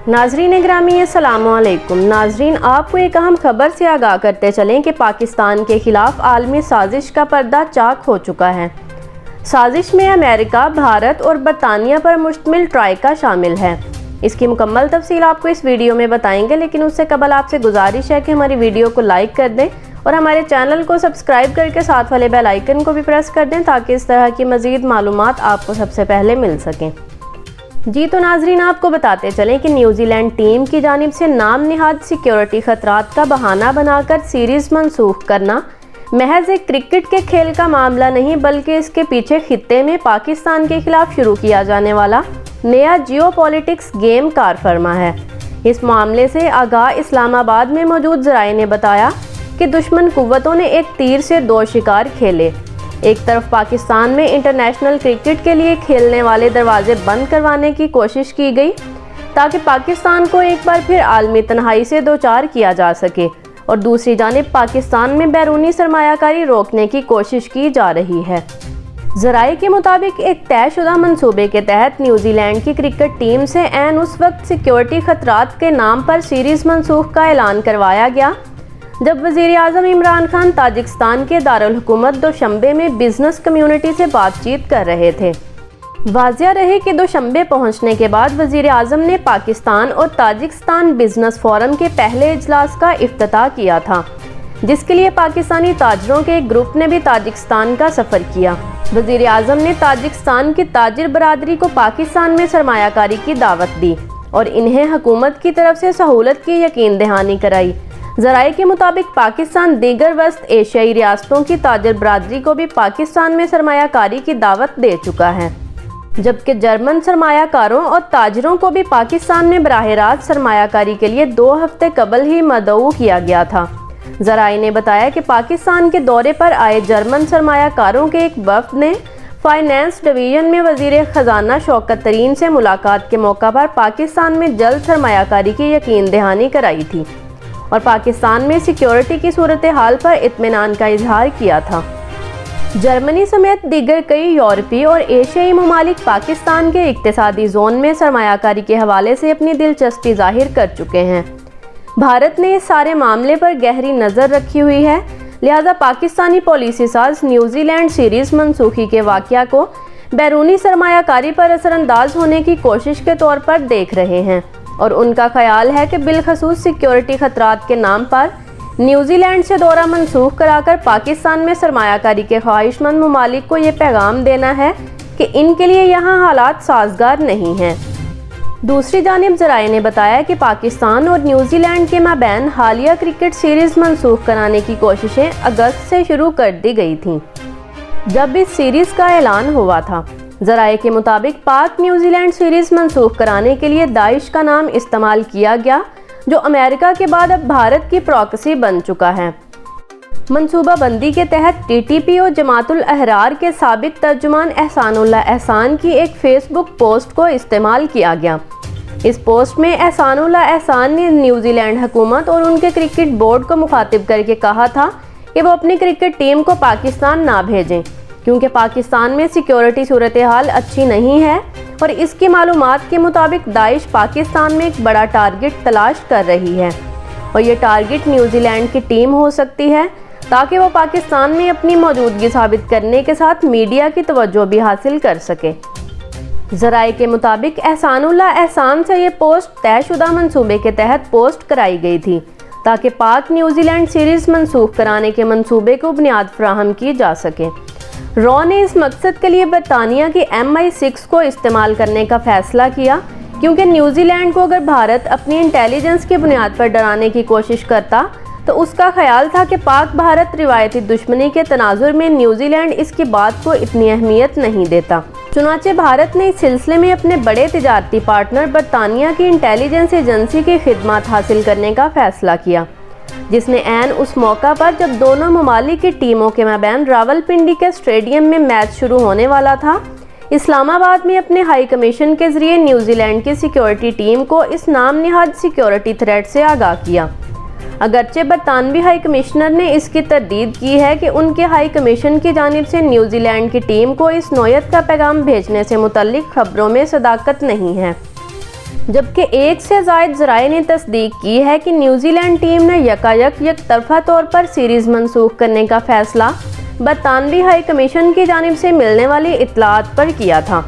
नाजरीन ग्रामी अस्सलामु अलैकुम। नाजरीन, आपको एक अहम खबर से आगाह करते चलें कि पाकिस्तान के खिलाफ आलमी साजिश का पर्दा चाक हो चुका है। साजिश में अमेरिका, भारत और बरतानिया पर मुश्तमिल ट्राइका शामिल है। इसकी मुकम्मल तफसील आपको इस वीडियो में बताएंगे, लेकिन उससे कबल आपसे गुजारिश है कि हमारी वीडियो को लाइक कर दें और हमारे चैनल को सब्सक्राइब करके साथ वाले बेल आइकन को भी प्रेस कर दें ताकि इस तरह की मज़ीद मालूमात आपको सबसे पहले मिल सकें। जी तो नाजरीन, आपको बताते चलें कि न्यूजीलैंड टीम की जानिब से नाम निहाद सिक्योरिटी खतरात का बहाना बनाकर सीरीज़ मनसूख करना महज एक क्रिकेट के खेल का मामला नहीं, बल्कि इसके पीछे खित्ते में पाकिस्तान के खिलाफ शुरू किया जाने वाला नया जियोपॉलिटिक्स गेम कारफरमा है। इस मामले से आगाह इस्लामाबाद में मौजूद ज़राए ने बताया कि दुश्मन कुव्वतों ने एक तीर से दो शिकार खेले। एक तरफ पाकिस्तान में इंटरनेशनल क्रिकेट के लिए खेलने वाले दरवाजे बंद करवाने की कोशिश की गई ताकि पाकिस्तान को एक बार फिर आलमी तन्हाई से दो चार किया जा सके, और दूसरी जानिब पाकिस्तान में बैरूनी सरमायाकारी रोकने की कोशिश की जा रही है। ज़राए के मुताबिक एक तयशुदा मंसूबे के तहत न्यूजीलैंड की क्रिकेट टीम से ऐन उस वक्त सिक्योरिटी खतरात के नाम पर सीरीज़ मनसूख का ऐलान करवाया गया जब वज़ीर आज़म इमरान खान ताजिकिस्तान के दारुल हुकूमत दोशंबे में बिजनेस कम्युनिटी से बातचीत कर रहे थे। वाज़िया रहे कि दोशंबे पहुंचने के बाद वज़ीर आज़म ने पाकिस्तान और ताजिकिस्तान बिजनेस फोरम के पहले इजलास का इफ्तिताह किया था, जिसके लिए पाकिस्तानी ताजरों के एक ग्रुप ने भी ताजिकिस्तान का सफ़र किया। वज़ीर आज़म ने ताजिकिस्तान की ताजिर बरादरी को पाकिस्तान में सरमायाकारी की दावत दी और इन्हें हुकूमत की तरफ से सहूलत की यकीन दहानी कराई। ज़राए के मुताबिक पाकिस्तान दीगर वस्त एशियाई रियासतों की ताजिर बरादरी को भी पाकिस्तान में सरमायाकारी की दावत दे चुका है, जबकि जर्मन सरमायाकारों और ताजरों को भी पाकिस्तान में बराह रास्त सरमायाकारी के लिए 2 हफ्ते कबल ही मदऊ किया गया था। ज़राए ने बताया कि पाकिस्तान के दौरे पर आए जर्मन सरमायाकारों के एक वफ़द ने फाइनेंस डिवीज़न में वज़ीर ख़जाना शौकत तरीन से मुलाकात के मौका पर पाकिस्तान में जल्द सरमायाकारी की यकीन दहानी कराई थी और पाकिस्तान में सिक्योरिटी की सूरत हाल पर इत्मीनान का इजहार किया था। जर्मनी समेत दीगर कई यूरोपीय और एशियाई ममालिक पाकिस्तान के इक्तिसादी जोन में सरमायाकारी के हवाले से अपनी दिलचस्पी जाहिर कर चुके हैं। भारत ने इस सारे मामले पर गहरी नज़र रखी हुई है, लिहाजा पाकिस्तानी पॉलिसी साज न्यूजीलैंड सीरीज़ मनसूखी के वाक़या को बैरूनी सरमायाकारी पर असरअंदाज होने की कोशिश के तौर पर देख रहे हैं और उनका ख्याल है कि बिलखसूस सिक्योरिटी खतरात के नाम पर न्यूजीलैंड से दौरा मनसूख कराकर पाकिस्तान में सरमायाकारी के ख्वाहिशमंद ममालिक को ये पैगाम देना है कि इनके लिए यहाँ हालात साजगार नहीं हैं। दूसरी जानिब ज़राए ने बताया कि पाकिस्तान और न्यूजीलैंड के माबैन हालिया क्रिकेट सीरीज़ मनसूख कराने की कोशिशें अगस्त से शुरू कर दी गई थीं, जब इस सीरीज़ का ऐलान हुआ था। ज़राए के मुताबिक पाक न्यूजीलैंड सीरीज़ मनसूख कराने के लिए दाइश का नाम इस्तेमाल किया गया, जो अमेरिका के बाद अब भारत की प्रॉक्सी बन चुका है। मनसूबा बंदी के तहत टीटीपी और जमातुल अहरार के साबिक तर्जुमान एहसानुल्लाह एहसान की एक फेसबुक पोस्ट को इस्तेमाल किया गया। इस पोस्ट में एहसानुल्लाह एहसान ने न्यूजीलैंड हुकूमत और उनके क्रिकेट बोर्ड को मुखातिब करके कहा था कि वो अपनी क्रिकेट टीम को पाकिस्तान ना भेजें, क्योंकि पाकिस्तान में सिक्योरिटी सूरत हाल अच्छी नहीं है और इसकी मालूमात के मुताबिक दाइश पाकिस्तान में एक बड़ा टारगेट तलाश कर रही है और ये टारगेट न्यूजीलैंड की टीम हो सकती है ताकि वो पाकिस्तान में अपनी मौजूदगी साबित करने के साथ मीडिया की तवज्जो भी हासिल कर सके। ज़राए के मुताबिक एहसानुल्लाह एहसान से ये पोस्ट तयशुदा मंसूबे के तहत पोस्ट कराई गई थी ताकि पाक न्यूजीलैंड सीरीज़ मनसूख कराने के मंसूबे को बुनियाद फराहम की जा सके। रॉ ने इस मकसद के लिए बरतानिया की MI6 को इस्तेमाल करने का फैसला किया, क्योंकि न्यूजीलैंड को अगर भारत अपनी इंटेलिजेंस की बुनियाद पर डराने की कोशिश करता तो उसका ख्याल था कि पाक भारत रिवायती दुश्मनी के तनाजुर में न्यूजीलैंड इसकी बात को इतनी अहमियत नहीं देता। चुनांचे भारत ने इस सिलसिले में अपने बड़े तिजारती पार्टनर बरतानिया की इंटेलिजेंस एजेंसी की खिदमत हासिल करने का फैसला किया, जिसने ऐन उस मौका पर जब दोनों ममालिक की टीमों के माबैन रावलपिंडी के स्टेडियम में मैच शुरू होने वाला था, इस्लामाबाद में अपने हाई कमीशन के जरिए न्यूजीलैंड की सिक्योरिटी टीम को इस नाम निहाद सिक्योरिटी थ्रेट से आगाह किया। अगरचे बरतानवी हाई कमिश्नर ने इसकी तरदीद की है कि उनके हाई कमीशन की जानिब से न्यूजीलैंड की टीम को इस नौयत का पैगाम भेजने से मुतल्लिक खबरों में सदाकत नहीं है। جبکہ ایک سے زائد ذرائع نے تصدیق کی ہے کہ نیوزی لینڈ ٹیم نے یک طرفہ طور پر سیریز منسوخ کرنے کا فیصلہ برطانوی ہائی کمیشن کی جانب سے ملنے والی اطلاعات پر کیا تھا۔